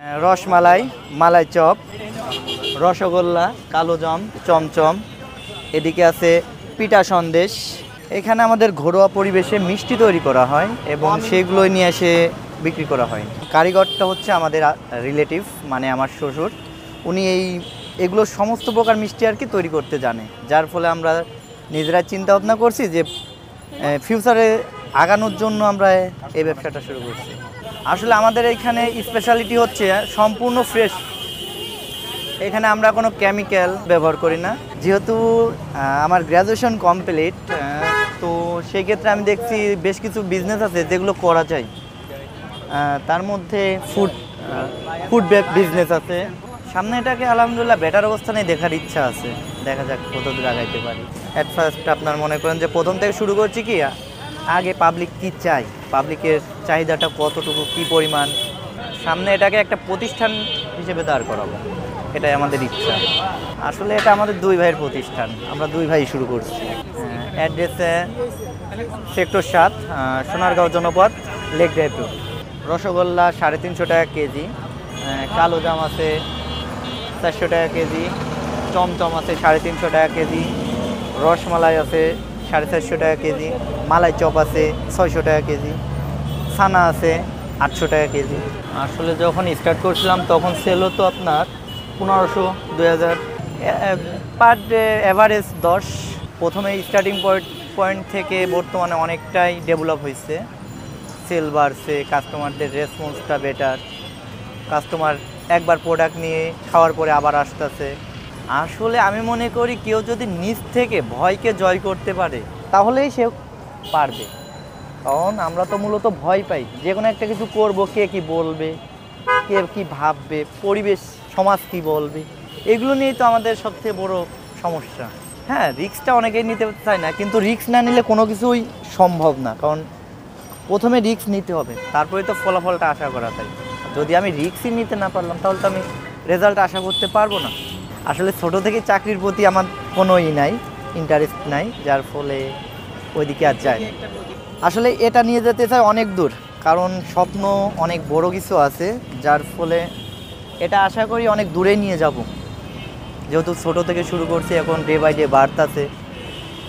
রসমালাই, মালাই chop, rasgulla, কালোজাম, চমচম, এদিকে আছে পিঠা সন্দেশ। এখানে আমাদের ঘরোয়া পরিবেশে মিষ্টি তৈরি করা হয় এবং সেগুলোই নিয়ে এসে বিক্রি করা হয়। কারিগরটা হচ্ছে আমাদের রিলেটিভ, মানে আমার শ্বশুর। উনি এগুলো সমস্ত প্রকার মিষ্টি আর কি তৈরি করতে জানে, যার ফলে আমরা নিজেরা চিন্তা ভাবনা করছি যে ফিউচারে আগানোর জন্য আমরা এই ব্যবসাটা শুরু করছি। আসলে আমাদের এখানে স্পেশালিটি হচ্ছে সম্পূর্ণ ফ্রেশ। এখানে আমরা কোনো কেমিক্যাল ব্যবহার করি না। যেহেতু আমার গ্র্যাজুয়েশন কমপ্লিট, তো সেই ক্ষেত্রে আমি দেখছি বেশ কিছু বিজনেস আছে যেগুলো করা যায়। তার মধ্যে ফুড বিজনেস আছে। সামনে এটাকে আলহামদুলিল্লাহ বেটার অবস্থানে দেখার ইচ্ছা আছে, দেখা যাক কতদূর আগাইতে পারি। অ্যাট ফার্স্ট আপনার মনে করেন যে প্রথম থেকে শুরু করছি কি, আগে পাবলিক কি চাই, পাবলিকের চাহিদাটা কতটুকু, কি পরিমাণ, সামনে এটাকে একটা প্রতিষ্ঠান হিসেবে দাঁড় করাবো, এটাই আমাদের ইচ্ছা। আসলে এটা আমাদের দুই ভাইয়ের প্রতিষ্ঠান, আমরা দুই ভাই শুরু করছি। অ্যাড্রেসে সেক্টর 7, সোনারগাঁও জনপদ, লেক ড্রাইভ রোড। রসগোল্লা 350 টাকা কেজি, কালোজাম আছে 400 টাকা কেজি, চমচম আছে 350 টাকা কেজি, রসমালাই আছে 450 টাকা কেজি, মালাই চপ আছে 600 টাকা কেজি, ছানা আছে 800 টাকা কেজি। আসলে যখন স্টার্ট করছিলাম তখন সেল হতো আপনার 1500, 2000, পার ডে অ্যাভারেজ 10। প্রথমে স্টার্টিং পয়েন্ট থেকে বর্তমানে অনেকটাই ডেভেলপ হয়েছে, সেল বাড়ছে, কাস্টমারদের রেসপন্সটা বেটার, কাস্টমার একবার প্রোডাক্ট নিয়ে খাওয়ার পরে আবার আসতেছে। আসলে আমি মনে করি কেউ যদি নিজ থেকে ভয়কে জয় করতে পারে তাহলেই সে পারবে। কারণ আমরা তো মূলত ভয় পাই, যে কোনো একটা কিছু করব, কে কি বলবে, কে কি ভাববে, পরিবেশ সমাজ কি বলবে, এগুলো নিয়েই তো আমাদের সবচেয়ে বড় সমস্যা। হ্যাঁ, রিস্কটা অনেকেই নিতে চায় না, কিন্তু রিস্ক না নিলে কোনো কিছুই সম্ভব না। কারণ প্রথমে রিস্ক নিতে হবে, তারপরে তো ফলাফলটা আশা করা যায়। যদি আমি রিস্কই নিতে না পারলাম তাহলে তো আমি রেজাল্ট আশা করতে পারবো না। আসলে ছোটো থেকে চাকরির প্রতি আমার কোনো ইন্টারেস্ট নাই, যার ফলে ওইদিকে আর যায়। আসলে এটা নিয়ে যেতে চাই অনেক দূর, কারণ স্বপ্ন অনেক বড় কিছু আছে, যার ফলে এটা আশা করি অনেক দূরে নিয়ে যাব। যেহেতু ছোটো থেকে শুরু করছি, এখন ডে বাই ডে বাড়তেছে,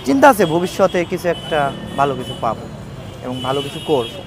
চিন্তা আছে ভবিষ্যতে কিছু একটা ভালো কিছু পাবো এবং ভালো কিছু করবো।